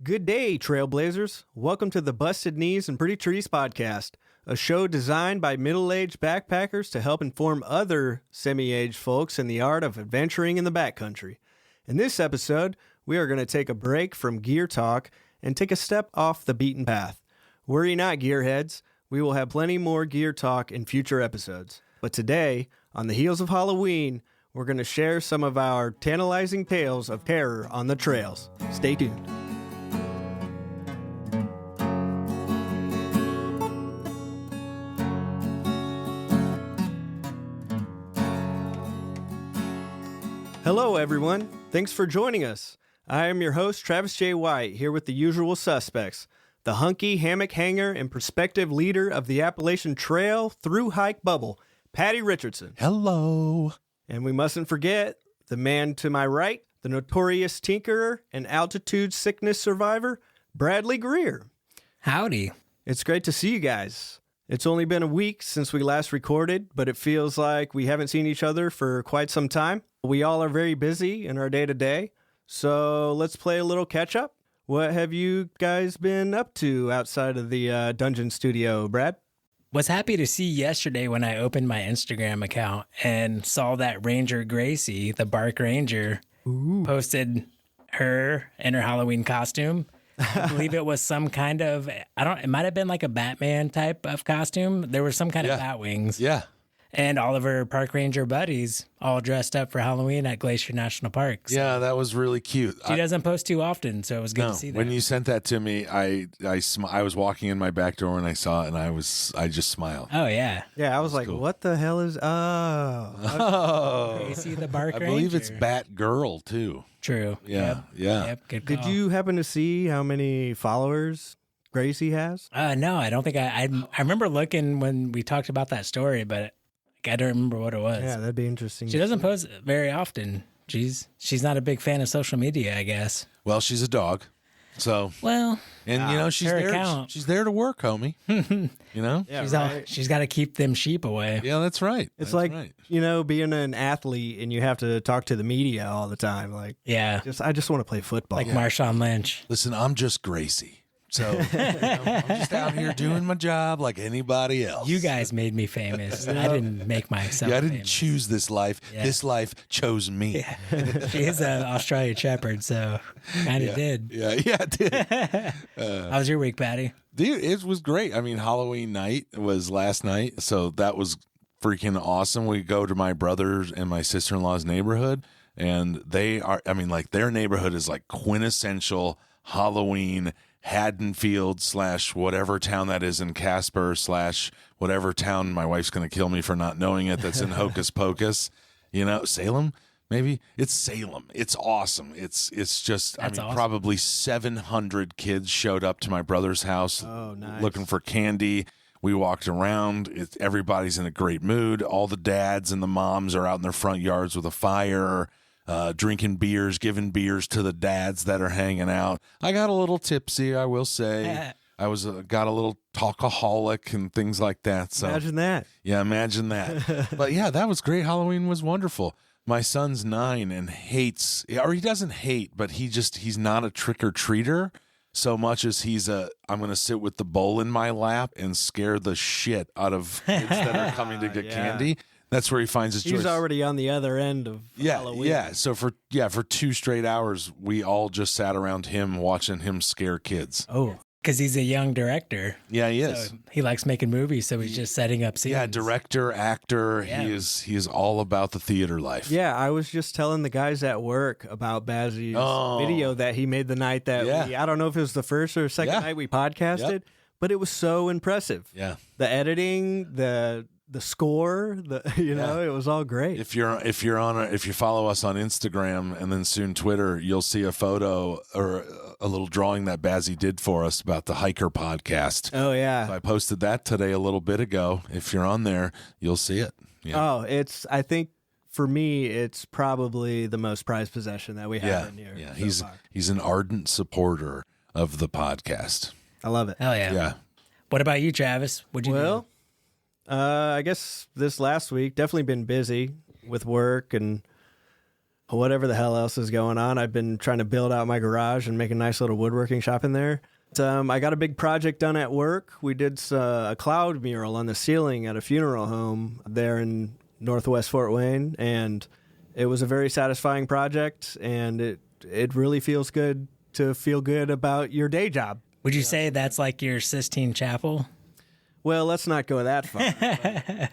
Good day, Trailblazers. Welcome to the Busted Knees and Pretty Trees podcast, a show designed by middle-aged backpackers to help inform other semi-aged folks in the art of adventuring in the backcountry. In this episode, we are going to take a break from gear talk and take a step off the beaten path. Worry not, gearheads. We will have plenty more gear talk in future episodes. But today, on the heels of Halloween, we're going to share some of our tantalizing tales of terror on the trails. Stay tuned. Hello, everyone. Thanks for joining us. I am your host, Travis J. White, here with the usual suspects, the hunky hammock hanger and prospective leader of the Appalachian Trail through hike bubble, Patty Richardson. Hello. And we mustn't forget the man to my right, the notorious tinkerer and altitude sickness survivor, Bradley Greer. Howdy. It's great to see you guys. It's only been a week since we last recorded, but it feels like we haven't seen each other for quite some time. We all are very busy in our day-to-day, so let's play a little catch-up. What have you guys been up to outside of the dungeon studio, Brad? Was happy to see yesterday when I opened my Instagram account and saw that Ranger Gracie, the Bark Ranger, posted her in her Halloween costume. I believe it was some kind of, it might have been like a Batman type of costume. There were some kind of bat wings. Yeah. And all of her park ranger buddies all dressed up for Halloween at Glacier National Park. So Yeah, that was really cute. she doesn't post too often, so it was good to see that. When you sent that to me, I was walking in my back door and I saw it and I just smiled. Oh, yeah. Yeah, I was like, cool. what the hell is... Gracie the Bark I Ranger. believe it's Batgirl too. True. Yeah, yeah. Yep, good call. Did you happen to see how many followers Gracie has? No, I don't think I remember looking when we talked about that story, but I don't remember what it was. Yeah, that'd be interesting. She doesn't post very often. She's not a big fan of social media, I guess. Well, she's a dog. So, Well, and you know, she's her there. account. She's there to work, homie. You know? Yeah, she's got to keep them sheep away. Yeah, that's right. It's That's like, right. you know, being an athlete and you have to talk to the media all the time. Like, Yeah, I just want to play football. like Marshawn Lynch. Listen, I'm just Gracie. So, I'm just out here doing my job like anybody else. You guys made me famous. I didn't make myself. Yeah, I didn't famous. choose this life. Yeah. This life chose me. She is an Australian Shepherd, so kind of did. Yeah, it did. How was your week, Patty? Dude, it was great. I mean, Halloween night was last night, so that was freaking awesome. We go to my brother's and my sister-in-law's neighborhood, and they are, I mean, like their neighborhood is like quintessential Halloween Haddonfield / whatever town that is in Casper / whatever town my wife's going to kill me for not knowing it that's in Hocus Pocus. You know, Salem? Maybe it's Salem. It's awesome. It's just, That's awesome. Probably 700 kids showed up to my brother's house nice. looking for candy. We walked around. Everybody's in a great mood. All the dads and the moms are out in their front yards with a fire, drinking beers, giving beers to the dads that are hanging out. I got a little tipsy, I will say. I was got a little talkaholic and things like that. So Imagine that. yeah, imagine that. But yeah, that was great. Halloween was wonderful. My son's 9 and hates, or he doesn't hate, but he's not a trick-or-treater so much as I'm going to sit with the bowl in my lap and scare the shit out of kids that are coming to get Yeah. candy. That's where he finds his He's joy. already on the other end of Yeah, Halloween. yeah. So for 2 straight hours, we all just sat around him watching him scare kids. Oh, Because he's a young director. Yeah, he is. So he likes making movies, so he's just setting up scenes. Yeah, director, actor. Yeah. He is all about the theater life. yeah. I was just telling the guys at work about Bazzy's Oh. video that he made the night that Yeah. I don't know if it was the first or second Yeah. night we podcasted, Yep. but it was so impressive. Yeah. The editing, the score, it was all great. If you follow us on Instagram and then soon Twitter, you'll see a photo or a little drawing that Bazzy did for us about the Hiker podcast. Oh yeah. So I posted that today a little bit ago. If you're on there, you'll see it. Yeah. Oh, I think for me, it's probably the most prized possession that we have in here. Yeah. so far. He's an ardent supporter of the podcast. I love it. Hell yeah. Yeah. What about you, Travis? What'd you do? I guess this last week definitely been busy with work and whatever the hell else is going on. I've been trying to build out my garage and make a nice little woodworking shop in there. I got a big project done at work. We did a cloud mural on the ceiling at a funeral home there in Northwest Fort Wayne, and it was a very satisfying project, and it really feels good to feel good about your day job. Would you say that's like your Sistine Chapel? Well, let's not go that far.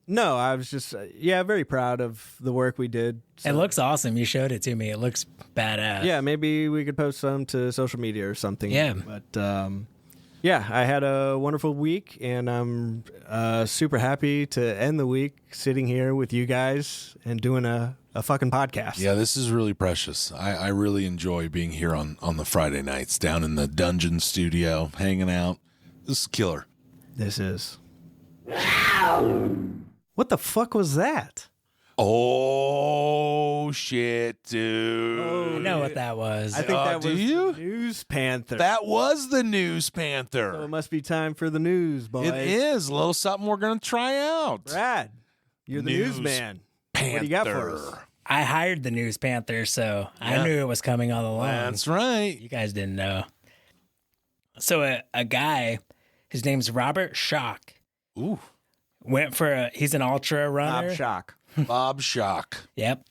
No, I was just, very proud of the work we did. So. It looks awesome. You showed it to me. It looks badass. Yeah, maybe we could post some to social media or something. Yeah. But, I had a wonderful week, and I'm super happy to end the week sitting here with you guys and doing a fucking podcast. Yeah, this is really precious. I really enjoy being here on the Friday nights down in the dungeon studio, hanging out. This is killer. This is. What the fuck was that? Oh, shit, dude. I know what that was. I think that was you? the News Panther. That was the News Panther. So it must be time for the news, boys. It is. A little something we're going to try out. Brad, you're the News newsman. Panther. What do you got for us? I hired the News Panther, so I knew it was coming all along. That's right. You guys didn't know. So a guy, his name's Robert Schock, Ooh. he's an ultra runner. Bob Shock. Bob Shock. Yep.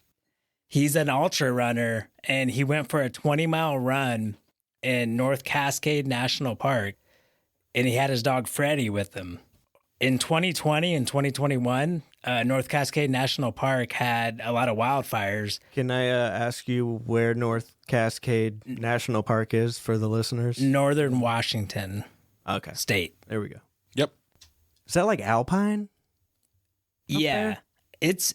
He's an ultra runner, and he went for a 20-mile run in North Cascade National Park, and he had his dog Freddie with him. In 2020 and 2021, North Cascade National Park had a lot of wildfires. Can I ask you where North Cascade National Park is for the listeners? Northern Washington Okay. State. There we go. Yep. Is that like Alpine? Yeah. It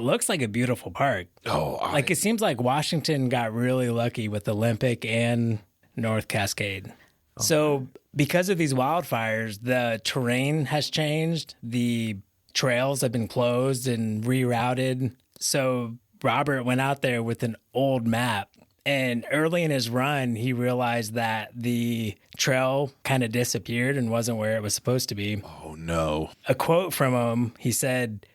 looks like a beautiful park. Oh, Like it seems like Washington got really lucky with Olympic and North Cascade. So because of these wildfires, the terrain has changed. The trails have been closed and rerouted. So Robert went out there with an old map. And early in his run, he realized that the trail kind of disappeared and wasn't where it was supposed to be. Oh, no. A quote from him, he said,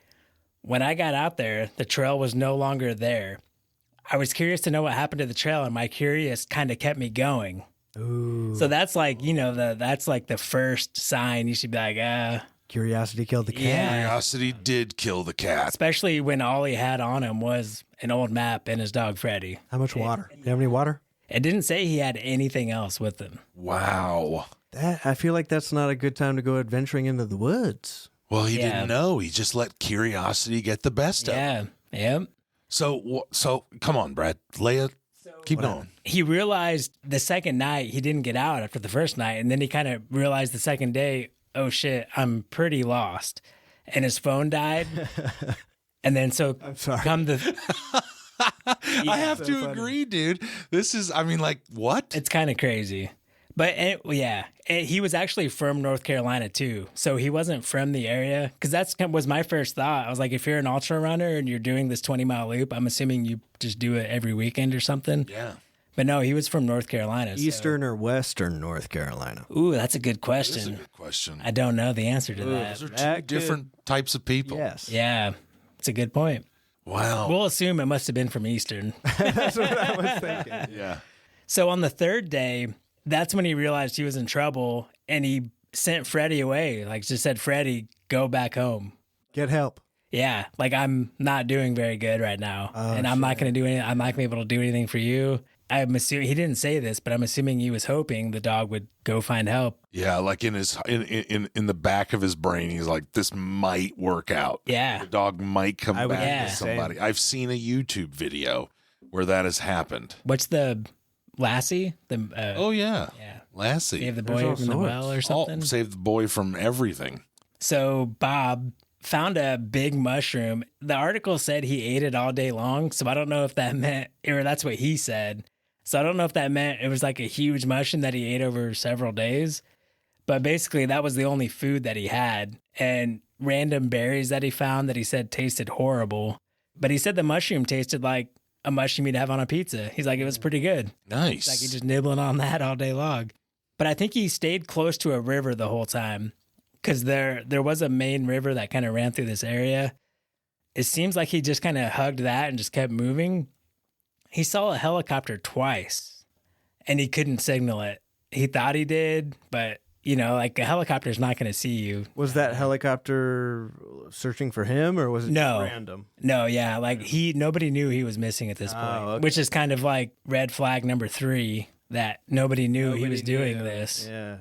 "When I got out there, the trail was no longer there. I was curious to know what happened to the trail, and my curious kind of kept me going." Ooh. So that's like, that's like the first sign you should be like, Curiosity killed the cat. Yeah. Curiosity did kill the cat. especially when all he had on him was an old map and his dog Freddie. How much water? Do you have any water? It didn't say he had anything else with him. Wow. I feel like that's not a good time to go adventuring into the woods. Well, he Yeah. didn't know. He just let curiosity get the best of him. Yeah. Yep. So come on, Brad. Lay it. Keep going. He realized the second night he didn't get out after the first night, and then he kind of realized the second day, oh shit, I'm pretty lost, and his phone died. And then I'm sorry. I have to agree, dude. This is, what? It's kind of crazy, but he was actually from North Carolina too, so he wasn't from the area. Because was my first thought. I was like, if you're an ultra runner and you're doing this 20-mile loop, I'm assuming you just do it every weekend or something. Yeah. But no, he was from North Carolina. Eastern or Western North Carolina? Ooh, that's a good That's a question. good question. I don't know the answer to that. Those are that two different types of people. Yes. Yeah, it's a good point. Wow. We'll assume it must have been from Eastern. That's what I was thinking. Yeah. So on the third day, that's when he realized he was in trouble, and he sent Freddie away. Like, just said, Freddie, go back home. Get help. Yeah, like I'm not doing very good right now, and I'm not going to do anything. I'm not going to be able to do anything for you. I'm assuming he didn't say this, but I'm assuming he was hoping the dog would go find help. Yeah, like in the back of his brain, he's like, this might work out. Yeah. The dog might come would back do to the somebody. same. I've seen a YouTube video where that has happened. What's the Lassie? The Oh yeah. yeah, Lassie. save the There's boy all from the sorts. well or something. Save the boy from everything. So Bob found a big mushroom. The article said he ate it all day long, so I don't know if that meant, or that's what he said. So I don't know if that meant it was like a huge mushroom that he ate over several days. But basically, that was the only food that he had. And random berries that he found that he said tasted horrible. But he said the mushroom tasted like a mushroom you'd have on a pizza. He's like, it was pretty good. Nice. Like he just nibbling on that all day long. But I think he stayed close to a river the whole time, because there was a main river that kind of ran through this area. it seems like he just kind of hugged that and just kept moving. He saw a helicopter twice and he couldn't signal it. He thought he did, but like a helicopter's not going to see you. Was that helicopter searching for him, or was it No. random? No, yeah, like nobody knew he was missing at this point, okay. which is kind of like red flag number 3 that nobody knew he was doing this. Yeah.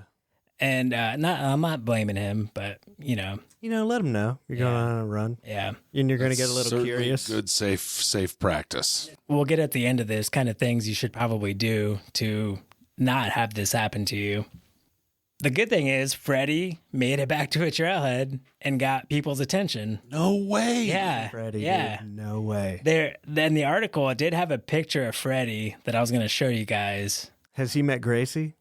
And I'm not blaming him, but let him know you're going on a run. yeah. And you're going to get a little Certainly curious. Good, safe practice. We'll get at the end of this kind of things you should probably do to not have this happen to you. The good thing is Freddie made it back to a trailhead and got people's attention. No way. Yeah. Freddie, yeah. dude, no way. Then the article, it did have a picture of Freddie that I was going to show you guys. Has he met Gracie?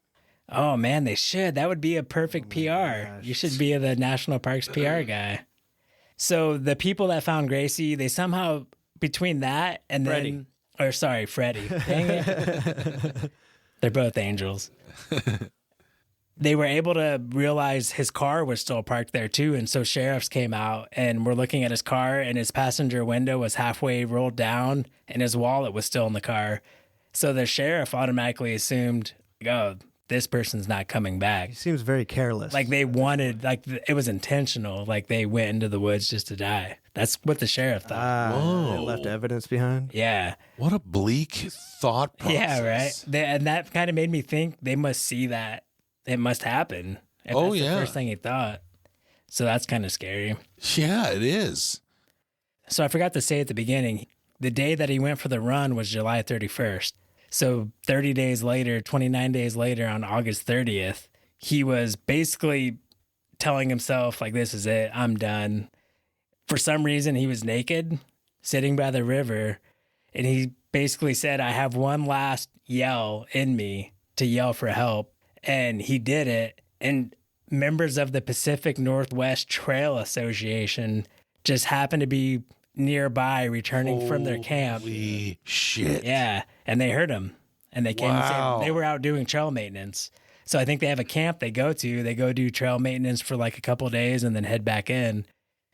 Oh, man, they should. That would be a perfect PR. gosh. You should be the National Parks PR guy. So the people that found Gracie, they somehow, between that and Freddie. Freddie. Dang it. They're both angels. They were able to realize his car was still parked there too. And so sheriffs came out and were looking at his car, and his passenger window was halfway rolled down and his wallet was still in the car. So the sheriff automatically assumed, oh, this person's not coming back. He seems very careless. Like they wanted, it was intentional. Like they went into the woods just to die. That's what the sheriff thought. Whoa. They left evidence behind. Yeah. What a bleak thought process. Yeah, right. And that kind of made me think they must see that. It must happen. If Oh, that's yeah. the first thing he thought. So that's kind of scary. Yeah, it is. So I forgot to say at the beginning, the day that he went for the run was July 31st. So 30 days later, 29 days later, on August 30th, he was basically telling himself, like, this is it, I'm done. For some reason, he was naked, sitting by the river, and he basically said, I have one last yell in me to yell for help. And he did it. And members of the Pacific Northwest Trail Association just happened to be nearby returning from their camp. Holy shit. Yeah. And they heard him. And they came Wow. and said they were out doing trail maintenance. So I think they have a camp they go to. They go do trail maintenance for like a couple of days and then head back in.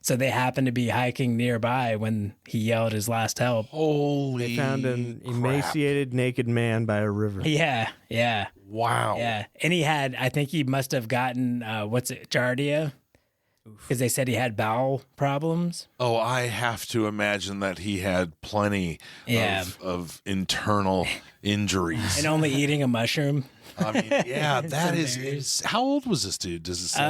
So they happened to be hiking nearby when he yelled his last help. Holy They found an crap. emaciated naked man by a river. Yeah. Yeah. Wow. Yeah. And I think he must have gotten, Giardia? Because they said he had bowel problems. Oh, I have to imagine that he had plenty Yeah. of internal injuries. And only eating a mushroom. I mean, yeah, that Some is. berries. How old was this dude? Does it say?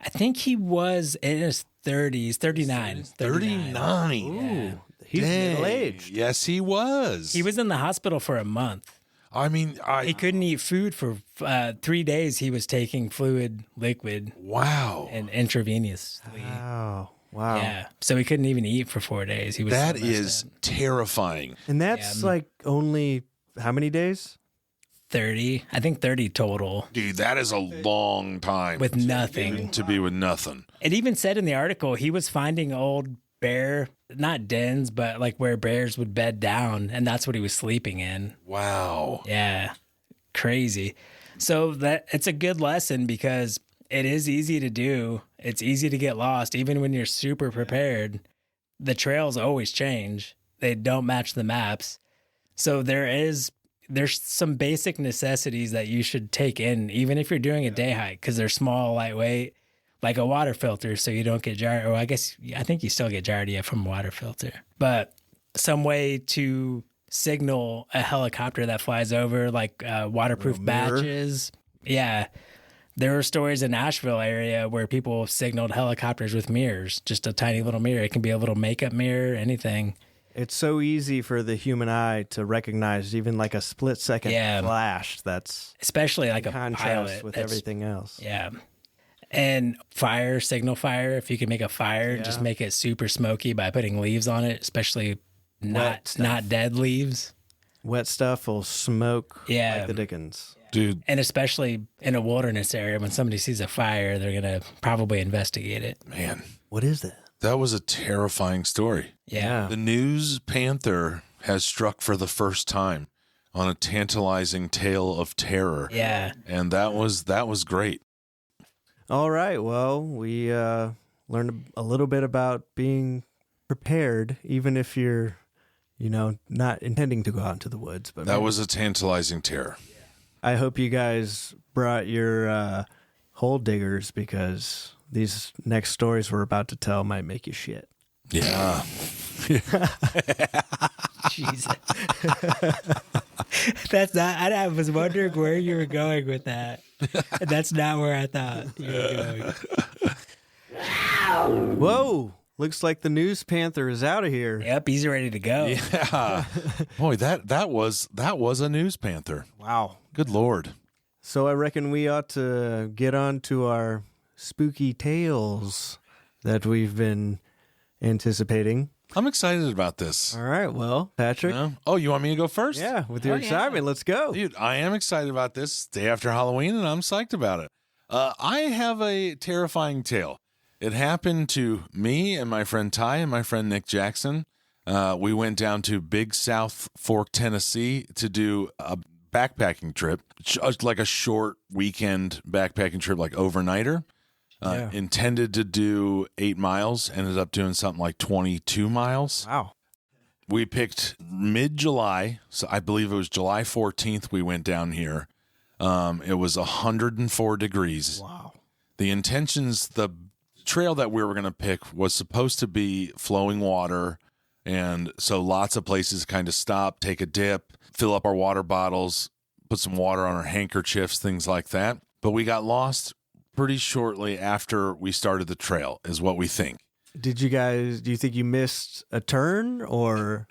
I think he was in his 30s, 39. 39. Ooh, he's Dang. middle-aged. Yes, he was. He was in the hospital for a month. I mean, He couldn't eat food for 3 days. He was taking fluid, liquid, wow. and intravenously. Wow. Wow. Yeah. So he couldn't even eat for 4 days. He was That so messed is up. terrifying. And that's Yeah. like only how many days? 30. I think 30 total Dude, that is a long time with nothing. to be with nothing. It even said in the article he was finding old bear, not dens, but like where bears would bed down, and that's what he was sleeping in. Wow. Yeah, crazy. So that it's a good lesson because it is easy to do. It's easy to get lost, even when you're super prepared. The trails always change. They don't match the maps. So there's some basic necessities that you should take in, even if you're doing a day hike, because they're small, lightweight, like a water filter, so you don't get giardia. Or I think you still get giardia from a water filter. But some way to signal a helicopter that flies over, like waterproof mirror? badges. Yeah. There were stories in Nashville area where people signaled helicopters with mirrors, just a tiny little mirror. It can be a little makeup mirror, anything. It's so easy for the human eye to recognize even like a split second Yeah. flash. That's Especially like a contrast pilot. with that's- everything else. Yeah. And signal fire. If you can make a fire, just Yeah. make it super smoky by putting leaves on it, especially Wet stuff. not dead leaves. Wet stuff will smoke Yeah. like the Dickens. Dude, And especially in a wilderness area, when somebody sees a fire, they're going to probably investigate it. man, What is that? that was a terrifying story. Yeah. The news Panther has struck for the first time on a tantalizing tale of terror. Yeah. And that was great. All right. Well, we learned a little bit about being prepared, even if you're, not intending to go out into the woods. But That was a tantalizing tear. I hope you guys brought your hole diggers, because these next stories we're about to tell might make you shit. Yeah. Jesus. That's not. I was wondering where you were going with that. That's not where I thought you were going. Whoa! Looks like the news Panther is out of here. Yep, he's ready to go. Yeah. Boy, that was a news panther. Wow. Good Lord. So I reckon we ought to get on to our spooky tales that we've been anticipating. I'm excited about this. All right, well, Patrick. Yeah. Oh, you want me to go first? Yeah, with your excitement, let's go. Dude, I am excited about this day after Halloween, and I'm psyched about it. I have a terrifying tale. It happened to me and my friend Ty and my friend Nick Jackson. We went down to Big South Fork, Tennessee to do a backpacking trip, like a short weekend backpacking trip, like overnighter. Intended to do 8 miles, ended up doing something like 22 miles. Wow. We picked mid-July, so I believe it was July 14th we went down here. It was 104 degrees. Wow. The trail that we were going to pick was supposed to be flowing water, and so lots of places kind of stop, take a dip, fill up our water bottles, put some water on our handkerchiefs, things like that. But we got lost pretty shortly after we started the trail, is what we think. Do you think you missed a turn or?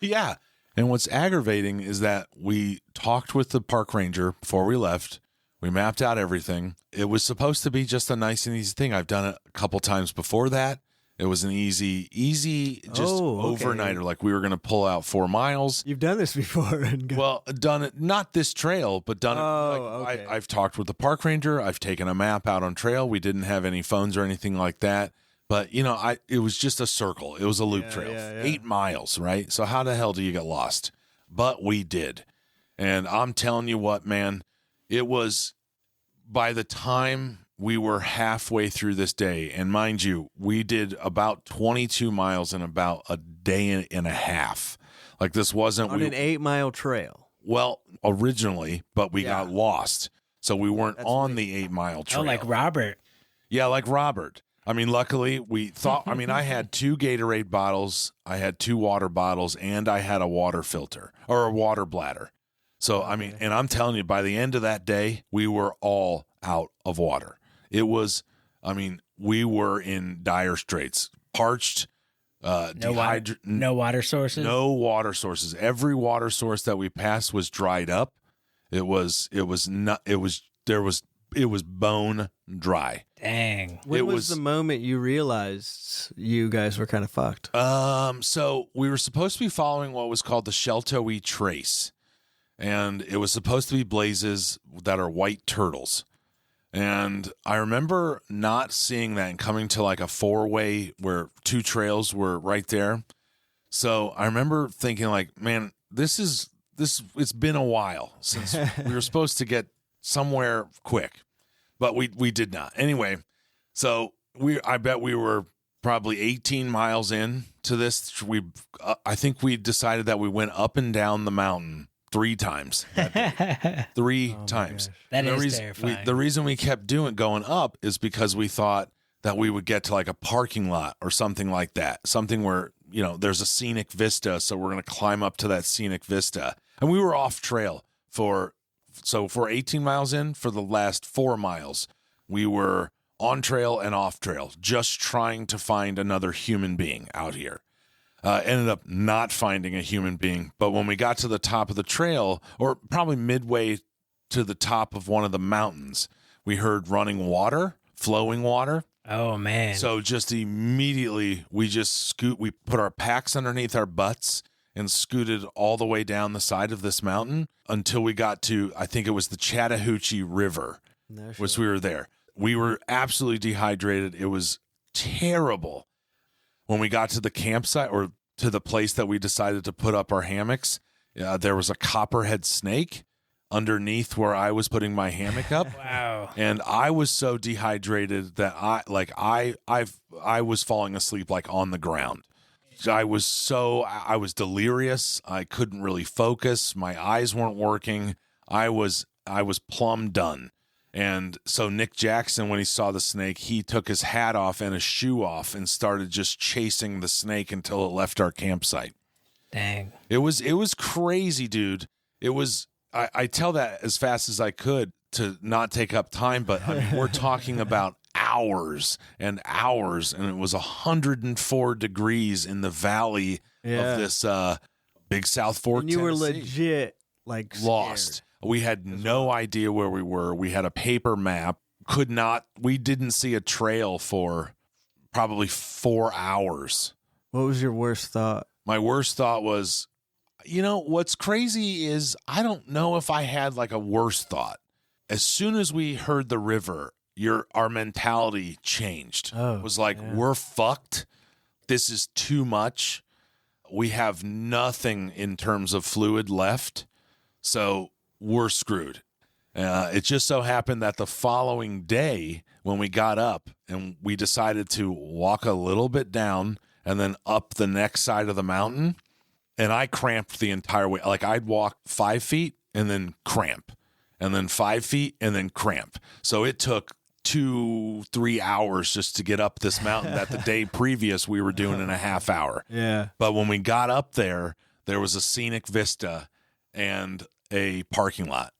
Yeah. And what's aggravating is that we talked with the park ranger before we left. We mapped out everything. It was supposed to be just a nice and easy thing. I've done it a couple times before that. It was an easy, overnighter. Like we were going to pull out 4 miles. You've done this before. Well, done it, not this trail, but done it. Okay. I've talked with the park ranger. I've taken a map out on trail. We didn't have any phones or anything like that. But, it was just a circle. It was a loop trail. 8 miles, right? So how the hell do you get lost? But we did. And I'm telling you what, man, it was by the time we were halfway through this day, and mind you, we did about 22 miles in about a day and a half. Like this wasn't on an 8-mile trail. Well, originally, but we got lost. So we weren't on the 8-mile trail. Oh, like Robert. Yeah, like Robert. I mean, luckily we thought, I had 2 Gatorade bottles, I had 2 water bottles, and I had a water filter or a water bladder. So, and I'm telling you, by the end of that day, we were all out of water. It was, we were in dire straits, parched, dehydrated. No water sources? No water sources. Every water source that we passed was dried up. It was bone dry. Dang. When was the moment you realized you guys were kind of fucked? So we were supposed to be following what was called the Sheltowee Trace. And it was supposed to be blazes that are white turtles. And I remember not seeing that and coming to like a 4-way where 2 trails were right there. So I remember thinking like, man, it's been a while since we were supposed to get somewhere quick, but we did not. Anyway, so I bet we were probably 18 miles in to this. I think we decided that we went up and down the mountain 3 times. Three times. That is terrifying. The reason we kept going up is because we thought that we would get to like a parking lot or something like that. Something where, there's a scenic vista. So we're going to climb up to that scenic vista. And we were off trail for 18 miles in, for the last 4 miles, we were on trail and off trail, just trying to find another human being out here. Ended up not finding a human being. But when we got to the top of the trail, or probably midway to the top of one of the mountains, we heard running water, flowing water. Oh, man. So just immediately we put our packs underneath our butts and scooted all the way down the side of this mountain until we got to, I think it was the Chattahoochee River, which we were there. We were absolutely dehydrated. It was terrible. When we got to the campsite or to the place that we decided to put up our hammocks, there was a copperhead snake underneath where I was putting my hammock up. Wow. And I was so dehydrated that I was falling asleep like on the ground. I was delirious. I couldn't really focus. My eyes weren't working. I was plumb done. And so Nick Jackson, when he saw the snake, he took his hat off and his shoe off and started just chasing the snake until it left our campsite. Dang. It was crazy, dude. It was, I tell that as fast as I could to not take up time, but I mean, we're talking about hours and hours, and it was 104 degrees in the valley of this Big South Fork, and you were Tennessee. legit like Lost. scared. We had no idea where we were. We had a paper map. We didn't see a trail for probably 4 hours. What was your worst thought? My worst thought was, what's crazy is I don't know if I had like a worst thought. As soon as we heard the river, our mentality changed. Oh, it was like, yeah. We're fucked. This is too much. We have nothing in terms of fluid left. So we're screwed. It just so happened that the following day when we got up and we decided to walk a little bit down and then up the next side of the mountain, and I cramped the entire way. Like I'd walk 5 feet and then cramp, and then 5 feet and then cramp. So it took 2-3 hours just to get up this mountain that the day previous we were doing in a half hour. Yeah. But when we got up there was a scenic vista and a parking lot.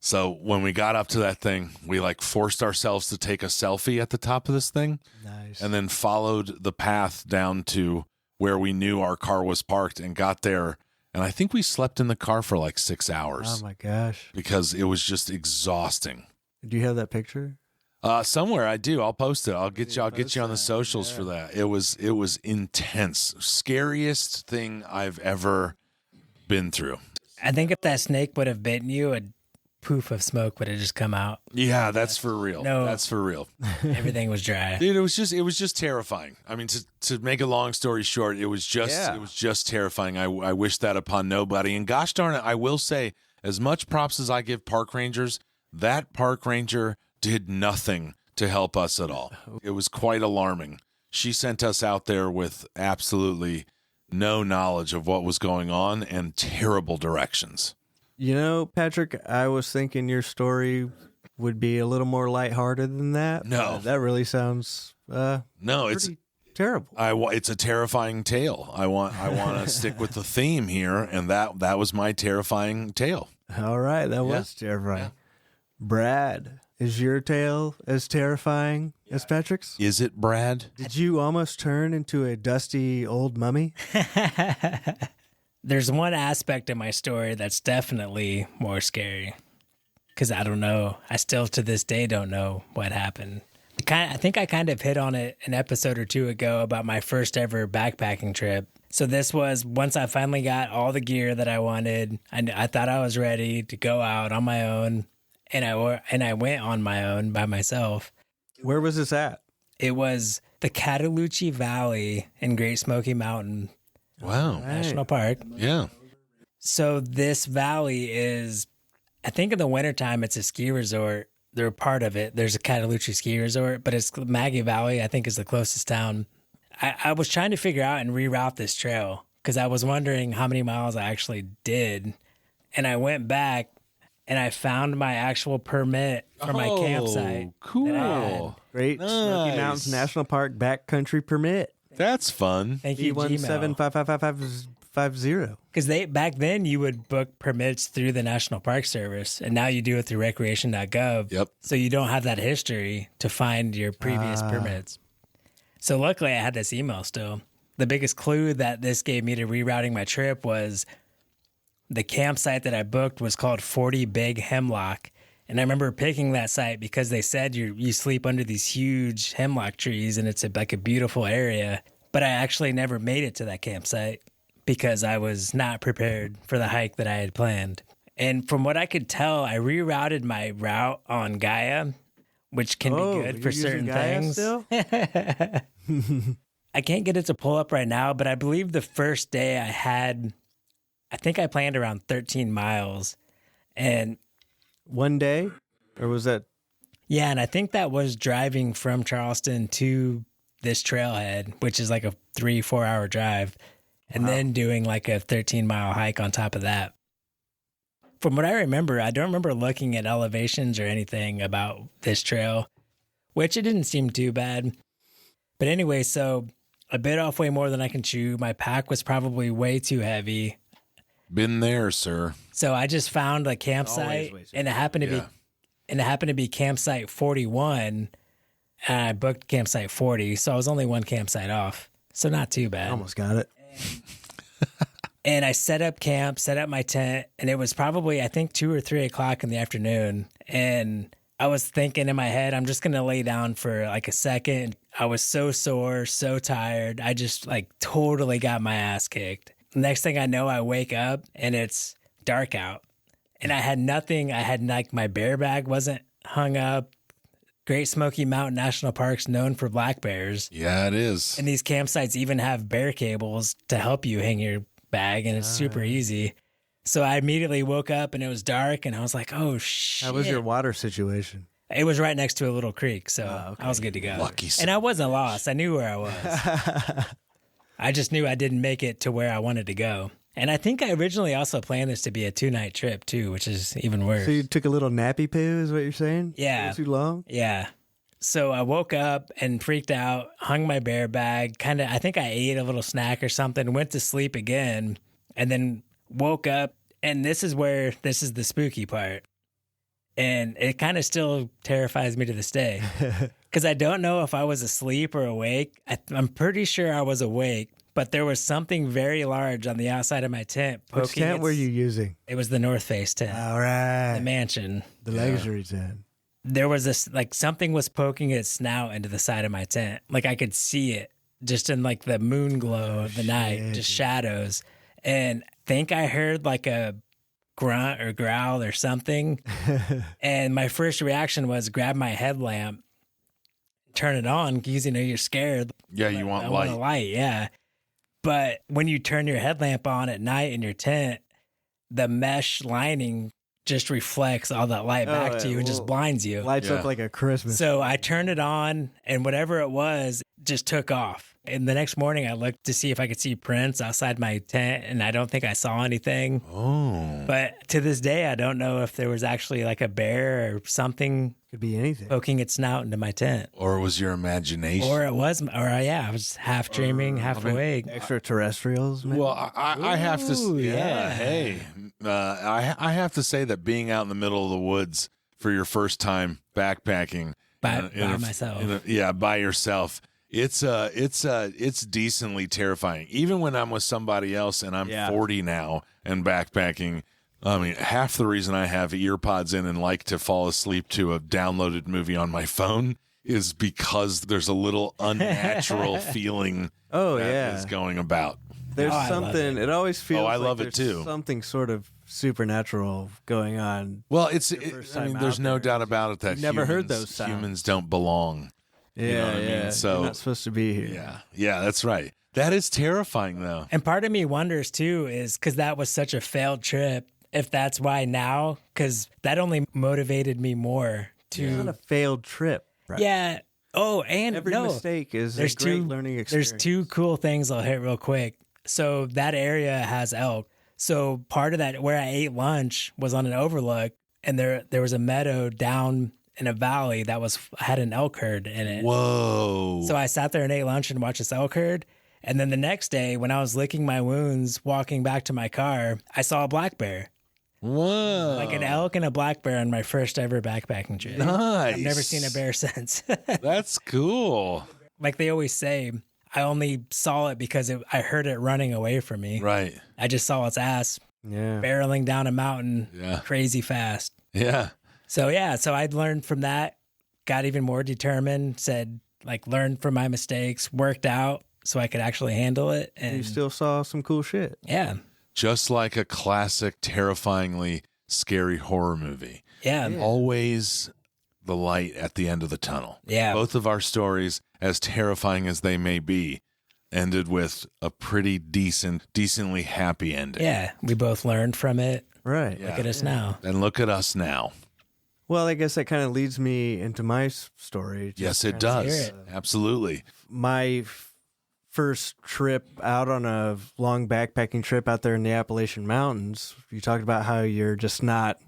So when we got up to that thing, we like forced ourselves to take a selfie at the top of this thing. Nice. And then followed the path down to where we knew our car was parked and got there. And I think we slept in the car for like 6 hours. Oh my gosh. Because it was just exhausting. Do you have that picture? Somewhere I do. I'll post it. I'll get you on the that, socials yeah. for that. It was intense. Scariest thing I've ever been through. I think if that snake would have bitten you, a poof of smoke would have just come out. Yeah, that's for real. No. That's for real. Everything was dry. Dude, it was just terrifying. I mean, to make a long story short, it was just terrifying. I wish that upon nobody. And gosh darn it, I will say, as much props as I give park rangers, that park ranger did nothing to help us at all. It was quite alarming. She sent us out there with absolutely no knowledge of what was going on and terrible directions. Patrick, I was thinking your story would be a little more lighthearted than that. No. That really sounds No, it's pretty terrible. it's a terrifying tale. I want to stick with the theme here, and that was my terrifying tale. All right, that was terrifying. Yeah. Brad, is your tale as terrifying as Patrick's? Is it, Brad? Did you almost turn into a dusty old mummy? There's one aspect of my story that's definitely more scary. Because I don't know. I still to this day don't know what happened. I think I kind of hit on it an episode or two ago about my first ever backpacking trip. So this was once I finally got all the gear that I wanted. I thought I was ready to go out on my own. And I went on my own by myself. Where was this at? It was the Cataloochee Valley in Great Smoky Mountain Wow. National Park. Yeah. So this valley is, I think in the wintertime, it's a ski resort. They're part of it. There's a Cataloochee ski resort, but it's Maggie Valley, I think, is the closest town. I was trying to figure out and reroute this trail because I was wondering how many miles I actually did. And I went back and I found my actual permit for my campsite. Cool. Great Smoky Mountains National Park backcountry permit. That's fun. Thank you, Gmail. B1755550. Because back then you would book permits through the National Park Service, and now you do it through recreation.gov. Yep. So you don't have that history to find your previous permits. So luckily I had this email still. The biggest clue that this gave me to rerouting my trip was the campsite that I booked was called 40 Big Hemlock. And I remember picking that site because they said you sleep under these huge hemlock trees and it's like a beautiful area. But I actually never made it to that campsite because I was not prepared for the hike that I had planned. And from what I could tell, I rerouted my route on Gaia, which can be good for certain things. Still? I can't get it to pull up right now, but I believe the first day I think I planned around 13 miles. And One day? Or was that? yeah, and I think that was driving from Charleston to this trailhead, which is like a 3-4 hour drive, and then doing like a 13-mile hike on top of that. From what I remember, I don't remember looking at elevations or anything about this trail, which it didn't seem too bad. But anyway, so I bit off way more than I can chew. My pack was probably way too heavy. Been there, sir. So I just found a campsite, and it happened to be campsite 41, and I booked campsite 40, so I was only one campsite off. So not too bad. Almost got it. And I set up camp, set up my tent, and it was probably, I think, 2 or 3 o'clock in the afternoon. And I was thinking in my head, I'm just going to lay down for like a second. I was so sore, so tired. I just like totally got my ass kicked. Next thing I know, I wake up and it's dark out. And I had nothing. I had like my bear bag wasn't hung up. Great Smoky Mountain National Park's known for black bears. Yeah, it is. And these campsites even have bear cables to help you hang your bag, and it's super easy. So I immediately woke up and it was dark, and I was like, oh shit. How was your water situation? It was right next to a little creek, so I was good to go. Lucky son. And I wasn't lost. I knew where I was. I just knew I didn't make it to where I wanted to go. And I think I originally also planned this to be a 2-night trip too, which is even worse. So you took a little nappy poo, is what you're saying? Yeah. Too long? Yeah. So I woke up and freaked out, hung my bear bag, I think I ate a little snack or something, went to sleep again, and then woke up. And this is the spooky part. And it kind of still terrifies me to this day. Because I don't know if I was asleep or awake. I'm pretty sure I was awake, but there was something very large on the outside of my tent. Which tent were you using? It was the North Face tent. All right. The mansion. The luxury tent. There was this, like, something was poking its snout into the side of my tent. Like, I could see it just in, like, the moon glow of the night, just shadows. And I think I heard, like, a grunt or growl or something. And my first reaction was grab my headlamp, turn it on, because, you're scared. Yeah, you want light. I want a light, yeah. But when you turn your headlamp on at night in your tent, the mesh lining just reflects all that light back to you and just blinds you. Lights up like a Christmas. So I turned it on, and whatever it was just took off. And the next morning, I looked to see if I could see prints outside my tent, and I don't think I saw anything. Oh. But to this day, I don't know if there was actually like a bear or something. Could be anything. Poking its snout into my tent. Or it was your imagination. I was half dreaming, half awake. Extraterrestrials, maybe? Well, I have to. yeah. Hey, I have to say that being out in the middle of the woods for your first time backpacking By myself. By yourself. It's decently terrifying. Even when I'm with somebody else and I'm 40 now and backpacking. I mean, half the reason I have ear pods in and like to fall asleep to a downloaded movie on my phone is because there's a little unnatural feeling that is going about. There's something, it always feels I like love it too. Something sort of supernatural going on. Well, there's no doubt about it that never heard those sounds. Humans don't belong. Yeah, you know what I mean? So you're not supposed to be here. Yeah, that's right. That is terrifying, though. And part of me wonders, too, is because that was such a failed trip, if that's why now, because that only motivated me more to... It's not a failed trip. Right? Yeah. Oh, and every mistake is a great learning experience. There's 2 cool things I'll hit real quick. So that area has elk. So part of that, where I ate lunch, was on an overlook, and there was a meadow down in a valley that had an elk herd in it. Whoa. So I sat there and ate lunch and watched this elk herd. And then the next day, when I was licking my wounds, walking back to my car, I saw a black bear. Whoa. Like an elk and a black bear on my first ever backpacking trip. Nice. I've never seen a bear since. That's cool. Like they always say, I only saw it because I heard it running away from me. Right. I just saw its ass barreling down a mountain crazy fast. Yeah. So I'd learned from that, got even more determined, learned from my mistakes, worked out so I could actually handle it. And you still saw some cool shit. Yeah. Just like a classic, terrifyingly scary horror movie. Yeah. Always the light at the end of the tunnel. Yeah. Both of our stories, as terrifying as they may be, ended with a pretty decently happy ending. Yeah. We both learned from it. Right. Look at us now. And look at us now. Well, I guess that kind of leads me into my story. Yes, it hear does. it. Absolutely. My first trip out on a long backpacking trip out there in the Appalachian Mountains, you talked about how you're just not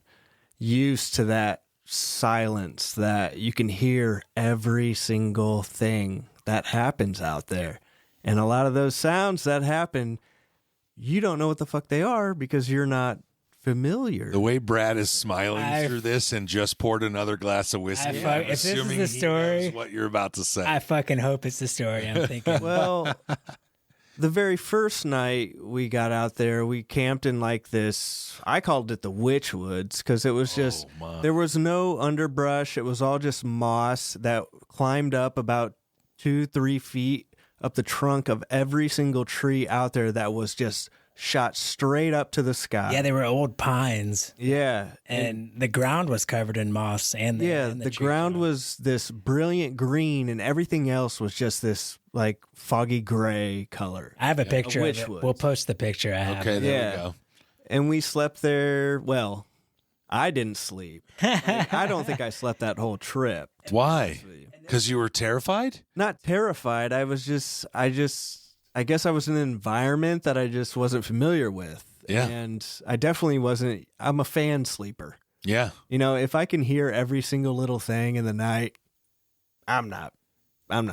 used to that silence, that you can hear every single thing that happens out there. And a lot of those sounds that happen, you don't know what the fuck they are because you're not familiar. The way Brad is smiling through this and just poured another glass of whiskey, I'm if this is assuming the he story, knows what you're about to say. I fucking hope it's the story I'm thinking. Well, the very first night we got out there, we camped in like this, I called it the Witch Woods, because it was just, there was no underbrush. It was all just moss that climbed up about 2-3 feet up the trunk of every single tree out there that was just shot straight up to the sky. Yeah, they were old pines. Yeah. And the ground was covered in moss. And the ground was this brilliant green and everything else was just this like foggy gray color. I have a picture of it. Woods. We'll post the picture I have. Okay, there we go. And we slept there. Well, I didn't sleep. Like, I don't think I slept that whole trip. Why? Because you were terrified? Not terrified. I guess I was in an environment that I just wasn't familiar with. Yeah. And I definitely wasn't. I'm a fan sleeper. Yeah. You know, if I can hear every single little thing in the night, I'm not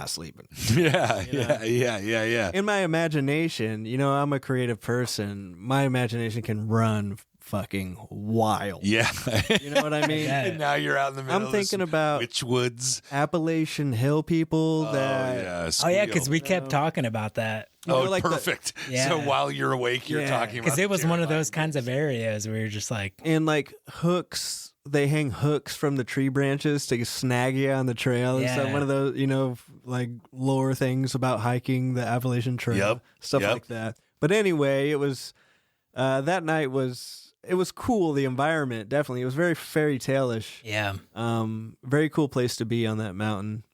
sleeping. Yeah. In my imagination, you know, I'm a creative person. My imagination can run fucking wild. Yeah. You know what I mean? And now you're out in the middle I'm of thinking about Witch Woods. Appalachian Hill people that... Oh, yeah, because we kept talking about that. You know, Oh, like perfect. Yeah. So while you're awake, you're talking about Because it was one of those terrifying kinds of areas where you're just like... And like hooks, they hang hooks from the tree branches to snag you on the trail and stuff. Yeah. One of those, you know, like lore things about hiking the Appalachian Trail. Yep. Stuff Yep. like that. But anyway, it was... that night was... It was cool, the environment, definitely. It was very fairy tale-ish. Yeah. Very cool place to be on that mountain.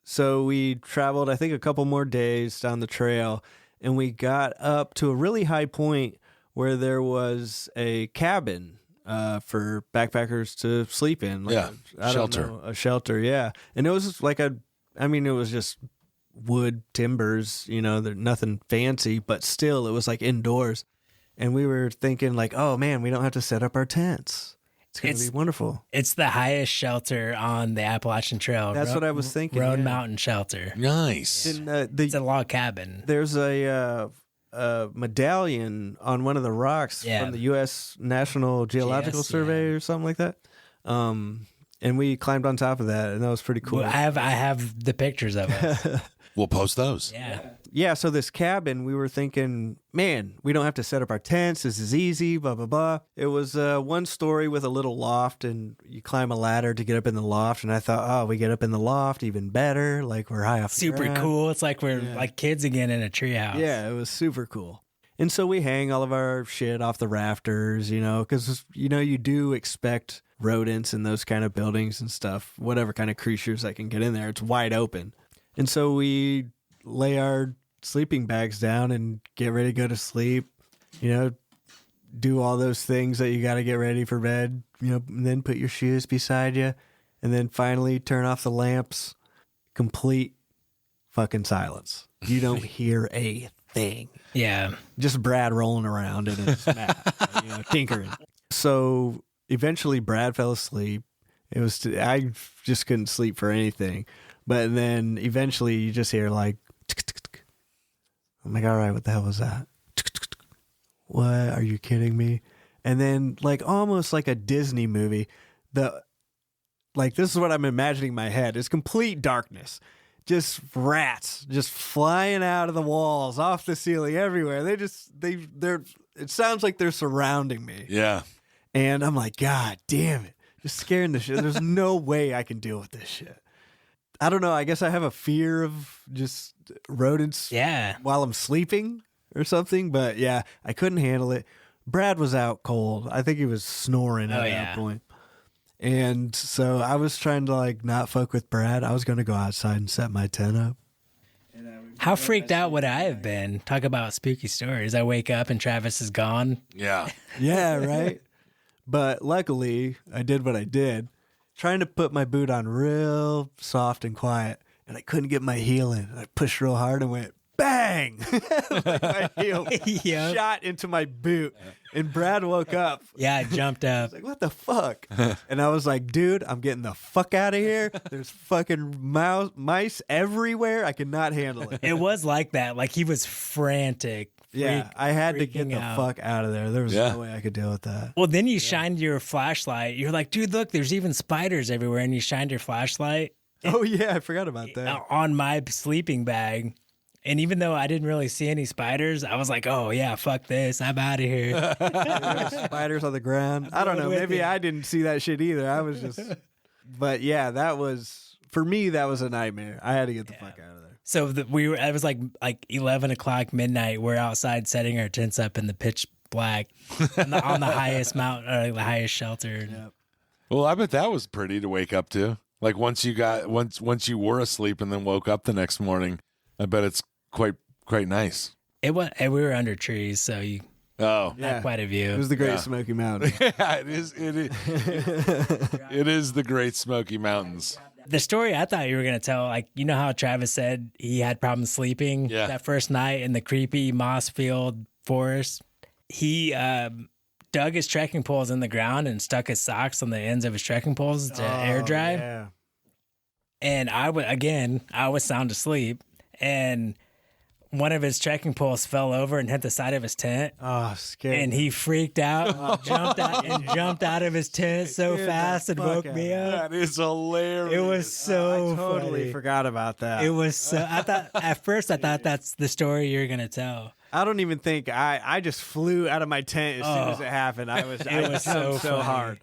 So we traveled, I think, a couple more days down the trail, and we got up to a really high point where there was a cabin for backpackers to sleep in. Like shelter. A shelter, yeah. And it was just like it was just wood timbers, you know, they're nothing fancy, but still, it was like indoors. And we were thinking like, oh man, we don't have to set up our tents. It's going to be wonderful. It's the highest shelter on the Appalachian Trail. That's what I was thinking. Roan yeah. Mountain Shelter. Nice. And, It's a log cabin. there's a medallion on one of the rocks from the U.S. National Geological Survey or something like that. And we climbed on top of that, and that was pretty cool. Well, I have the pictures of it. We'll post those. Yeah. Yeah, so this cabin, we were thinking, man, we don't have to set up our tents. This is easy, blah, blah, blah. It was one story with a little loft, and you climb a ladder to get up in the loft. And I thought, oh, we get up in the loft, even better. Like we're high off the Super ground. cool. It's like we're like kids again in a treehouse. Yeah, it was super cool. And so we hang all of our shit off the rafters, you know, because, you know, you do expect rodents in those kind of buildings and stuff, whatever kind of creatures that can get in there. It's wide open. And so we lay our sleeping bags down and get ready to go to sleep, you know, do all those things that you got to get ready for bed, you know, and then put your shoes beside you, and then finally turn off the lamps. Complete fucking silence. You don't hear a thing. Yeah. Just Brad rolling around in his mat, you know, tinkering. So eventually Brad fell asleep. I just couldn't sleep for anything. But then eventually you just hear like, I'm like, all right, what the hell was that? What? Are you kidding me? And then like almost like a Disney movie, this is what I'm imagining in my head. It's complete darkness. Just rats just flying out of the walls, off the ceiling, everywhere. It sounds like they're surrounding me. Yeah. And I'm like, God damn it. Just scaring the shit. There's no way I can deal with this shit. I don't know. I guess I have a fear of just rodents while I'm sleeping or something. But yeah, I couldn't handle it. Brad was out cold. I think he was snoring at that point. And so I was trying to like not fuck with Brad. I was going to go outside and set my tent up. How freaked out would I have been? Talk about spooky stories. I wake up and Travis is gone. Yeah. Yeah, right. But luckily, I did what I did. trying to put my boot on real soft and quiet, and I couldn't get my heel in. I pushed real hard and went bang! Like my heel Yep. shot into my boot, and Brad woke up. Yeah, I jumped up. Like, what the fuck? And I was like, dude, I'm getting the fuck out of here. There's fucking mice everywhere. I cannot handle it. It was like that. Like he was frantic. Yeah, I had to get freaking the out. fuck out of there. There was Yeah. no way I could deal with that. Well, then you shined your flashlight. You're like, dude, look, there's even spiders everywhere. And you shined your flashlight Oh, yeah, I forgot about that. on my sleeping bag. And even though I didn't really see any spiders, I was like, oh, yeah, fuck this. I'm out of here. Spiders on the ground. I don't know. with Maybe you. I didn't see that shit either. I was just, but yeah, that was, for me, that was a nightmare. I had to get the fuck out of there. So it was like 11 o'clock midnight. We're outside setting our tents up in the pitch black on the highest mountain, or the highest shelter. Yep. Well, I bet that was pretty to wake up to. Like once you were asleep and then woke up the next morning, I bet it's quite nice. It was, and we were under trees, so you Oh, Yeah. not quite a It view. was the Great Yeah. Smoky Mountain. yeah, it is. It is the Great Smoky Mountains. The story I thought you were going to tell, like, you know how Travis said he had problems sleeping Yeah. that first night in the creepy moss field forest? He dug his trekking poles in the ground and stuck his socks on the ends of his trekking poles to air dry. Yeah. And I was sound asleep, and one of his trekking poles fell over and hit the side of his tent. Oh, scary. And he freaked out, jumped out of his tent so Scared the fast and fuck woke out me of up. That is hilarious. It was so I totally funny. forgot about that. It was so. I thought at first that's the story you're gonna tell. I don't even think I just flew out of my tent as soon as it happened. I was jumped so so funny. hard.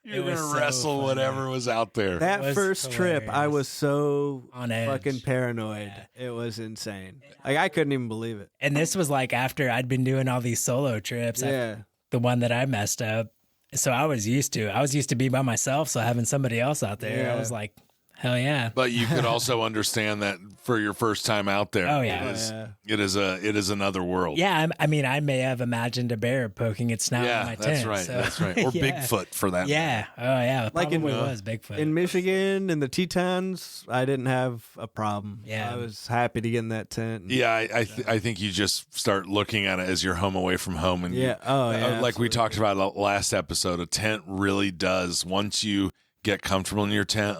You're It was gonna so wrestle funny. whatever was out there. That was first trip, I hilarious. was so On edge. fucking paranoid. It was insane. Like I couldn't even believe it. And this was like after I'd been doing all these solo trips. Yeah. The one that I messed up. So I was used to be by myself. So having somebody else out there, I Yeah. was like, hell yeah. But you could also understand that for your first time out there. Oh, yeah. It is another world. Yeah, I mean, I may have imagined a bear poking its snout in Yeah, my that's tent. right. so- That's right. Or Yeah. Bigfoot for that. Yeah. Oh, yeah. It Like in, probably was Bigfoot. In Michigan, in the Tetons, I didn't have a problem. Yeah. I was happy to get in that tent. Yeah, I think you just start looking at it as your home away from home, and Yeah. Oh, yeah. like we talked about last episode, a tent really does, once you get comfortable in your tent,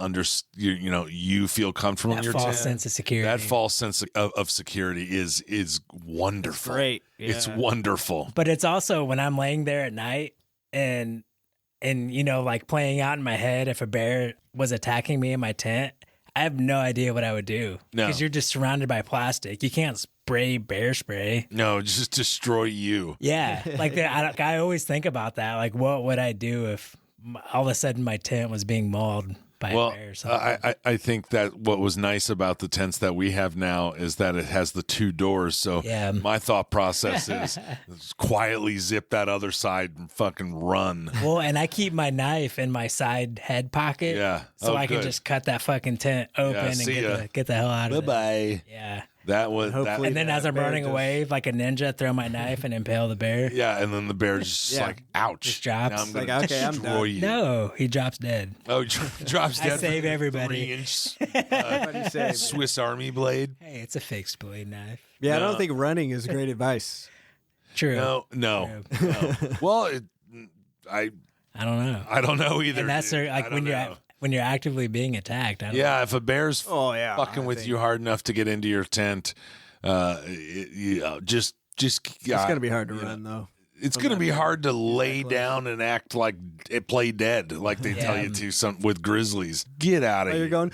you feel comfortable in that your false tent. sense of security. That false sense of security is wonderful. Great. It's Yeah. wonderful. But it's also when I'm laying there at night and like playing out in my head if a bear was attacking me in my tent, I have no idea what I would do. No. Because you're just surrounded by plastic. You can't spray bear spray. No, just destroy you. Yeah. Like I always think about that. Like what would I do if all of a sudden my tent was being mauled by a Well, bear or something? I think that what was nice about the tents that we have now is that it has the two doors. So Yeah. my thought process is quietly zip that other side and fucking run. Well, and I keep my knife in my side head pocket. Yeah. So Oh, I can good. just cut that fucking tent open and see ya. get the hell out of it. Bye. Yeah. That was Hopefully- that. And then as I'm bear running just- away like a ninja, throw my knife and impale the bear. Yeah, and then the bear just Yeah. like, ouch. Just drops. Now I'm Like, gonna okay, I'm destroy done. you. No, he drops dead. Oh, drops I dead. save for everybody. 3-inch Everybody saved. Swiss Army blade. Hey, it's a fixed blade knife. Yeah, I No. don't think running is great advice. True. No. Well, I don't know. know either. And that's dude. like I don't know. when you're actively being attacked. I don't Yeah, if a bear's Oh, yeah. fucking with you hard enough to get into your tent, just It's going to be hard to run, though. It's going to be hard to lay down and act like play dead, like they tell Yeah. you to. With grizzlies, get out of Oh, here. you're going,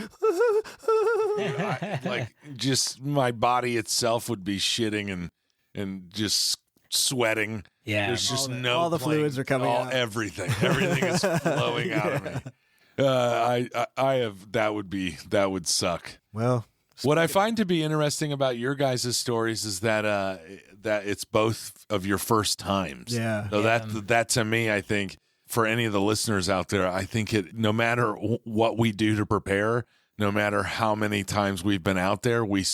Like just my body itself would be shitting and just sweating. Yeah. There's just all the fluids are coming out. Everything is flowing out of me. I have that would suck. well, What I find to be interesting about your guys' stories is that that it's both of your first times. Yeah. So that to me, I think for any of the listeners out there, I think no matter what we do to prepare, no matter how many times we've been out there, we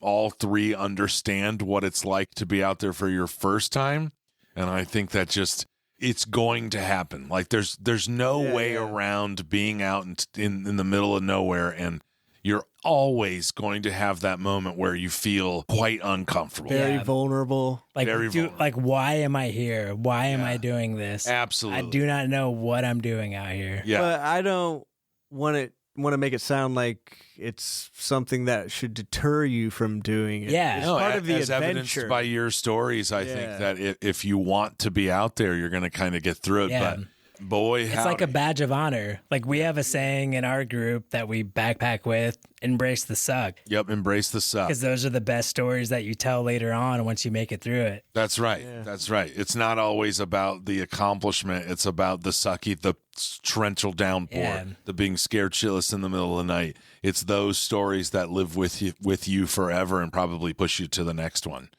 all three understand what it's like to be out there for your first time, and I think that just it's going to happen. Like there's no way around being out in the middle of nowhere, and you're always going to have that moment where you feel quite uncomfortable. Very vulnerable. Like, Very vulnerable. Like, why am I here? Why am I doing this? Absolutely. I do not know what I'm doing out here. Yeah. But I don't want to make it sound like it's something that should deter you from doing it. Yeah. It's No, part of the as adventure. evidenced by your stories, I think that if you want to be out there, you're going to kind of get through it. Yeah. But boy, It's like a badge of honor. Like we have a saying in our group that we backpack with, embrace the suck. Yep, embrace the suck. Because those are the best stories that you tell later on once you make it through it. That's right. Yeah. That's right. It's not always about the accomplishment. It's about the sucky, the torrential downpour, the being scared shitless in the middle of the night. It's those stories that live with you forever and probably push you to the next one.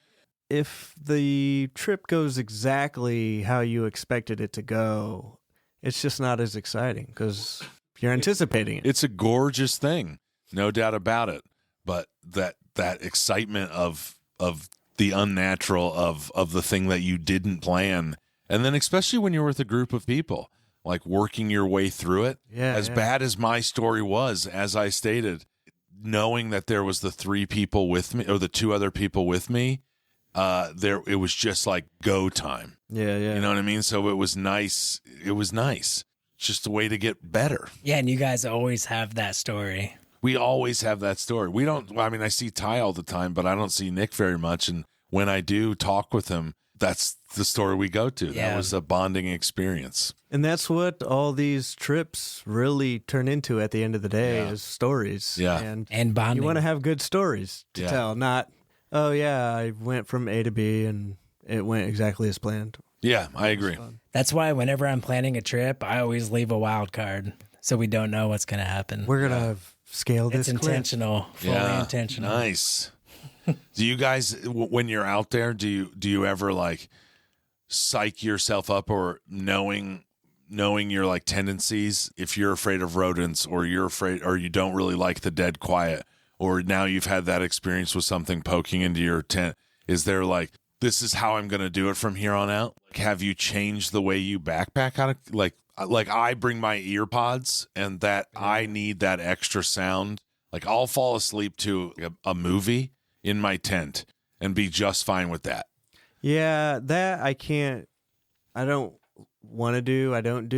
If the trip goes exactly how you expected it to go, it's just not as exciting because you're anticipating it. It's a gorgeous thing, no doubt about it. But that excitement of the unnatural of the thing that you didn't plan, and then especially when you're with a group of people, like working your way through it. As bad as my story was, as I stated, knowing that there was the 3 people with me or the 2 other people with me, it was just like go time. Yeah. You know what I mean? So it was nice. It was nice. It's just a way to get better. Yeah, and you guys always have that story. We always have that story. We don't, I mean, I see Ty all the time, but I don't see Nick very much. And when I do talk with him, that's the story we go to. Yeah. That was a bonding experience. And that's what all these trips really turn into at the end of the day is stories. Yeah. And bonding. You want to have good stories to tell, not, oh, yeah, I went from A to B and it went exactly as planned. Yeah, I agree. That's why whenever I'm planning a trip, I always leave a wild card so we don't know what's going to happen. We're going to scale this It's cliff. intentional, fully intentional. Nice. Do you guys, when you're out there, do you ever like psych yourself up, or knowing your like tendencies, if you're afraid of rodents or you're afraid or you don't really like the dead quiet, or now you've had that experience with something poking into your tent, is there like, this is how I'm going to do it from here on out? Like, have you changed the way you backpack out of like I bring my ear pods, and that I need that extra sound. Like I'll fall asleep to a movie in my tent and be just fine with that. Yeah, that I don't want to do. I don't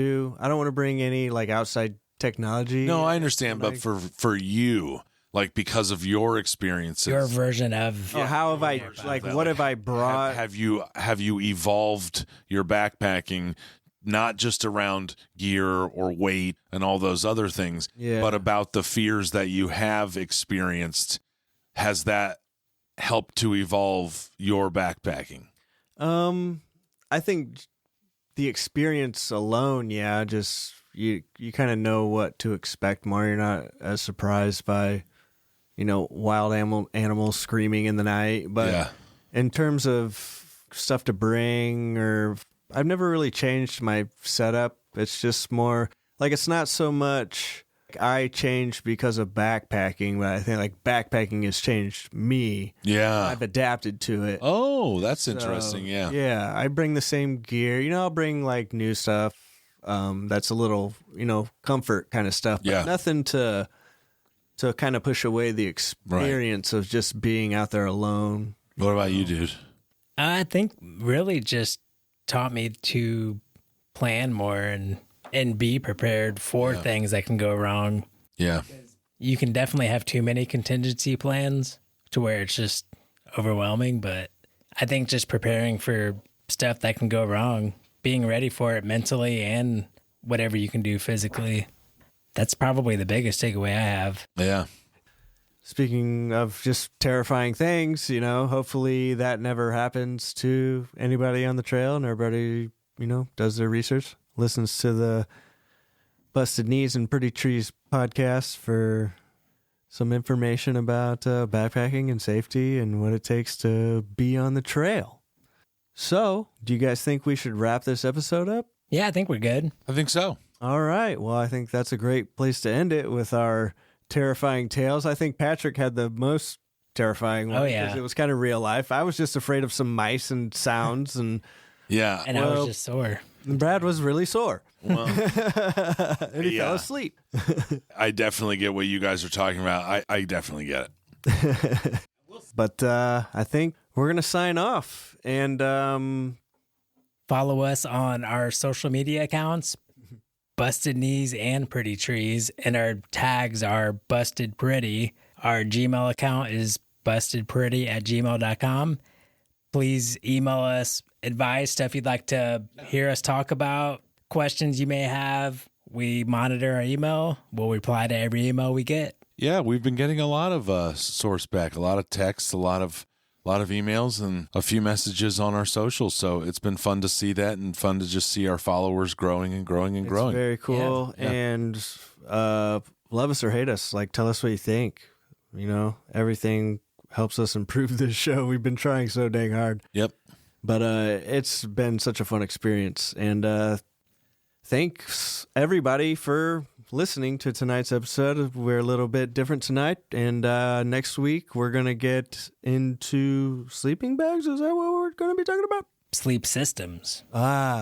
want to bring any like outside technology. No, I understand, but for you, like because of your experiences, Your version of how have I like what have I brought? have you evolved your backpacking, not just around gear or weight and all those other things, but about the fears that you have experienced? Has that helped to evolve your backpacking? I think the experience alone, just you kind of know what to expect more. You're not as surprised by wild animals screaming in the night. But in terms of stuff to bring, or I've never really changed my setup. It's just more like it's not so much I changed because of backpacking, but I think like backpacking has changed me. Yeah. I've adapted to it. Oh, that's interesting. Yeah. Yeah, I bring the same gear. I'll bring like new stuff. That's a little, comfort kind of stuff. But nothing to kind of push away the experience of just being out there alone. What about you, dude? I think really just taught me to plan more and be prepared for things that can go wrong. Yeah. You can definitely have too many contingency plans to where it's just overwhelming, but I think just preparing for stuff that can go wrong, being ready for it mentally and whatever you can do physically. That's probably the biggest takeaway I have. Yeah. Speaking of just terrifying things, hopefully that never happens to anybody on the trail, and everybody, does their research, listens to the Busted Knees and Pretty Trees podcast for some information about backpacking and safety and what it takes to be on the trail. So, do you guys think we should wrap this episode up? Yeah, I think we're good. I think so. All right. Well, I think that's a great place to end it with our terrifying tales. I think Patrick had the most terrifying one. Oh, yeah. Because it was kind of real life. I was just afraid of some mice and sounds. And I was just sore. Brad was really sore. Well, And he yeah. fell asleep. I definitely get what you guys are talking about. I definitely get it. But I think we're going to sign off. And Follow us on our social media accounts, Busted Knees and Pretty Trees, and our tags are Busted Pretty. Our Gmail account is bustedpretty@gmail.com. Please email us advice, stuff you'd like to hear us talk about, questions you may have. We monitor our email. We'll reply to every email we get. Yeah, we've been getting a lot of source back, a lot of texts, a lot of emails, and a few messages on our socials. So it's been fun to see that, and fun to just see our followers growing and growing and growing. it's very cool. Yeah. And love us or hate us. Like, tell us what you think. You know, everything helps us improve this show. We've been trying so dang hard. Yep. But it's been such a fun experience. And thanks, everybody, for listening to tonight's episode. We're a little bit different tonight. And next week, we're going to get into sleeping bags. Is that what we're going to be talking about? Sleep systems.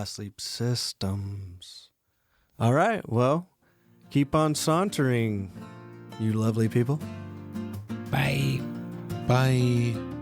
Sleep systems. All right. Well, keep on sauntering, you lovely people. Bye. Bye.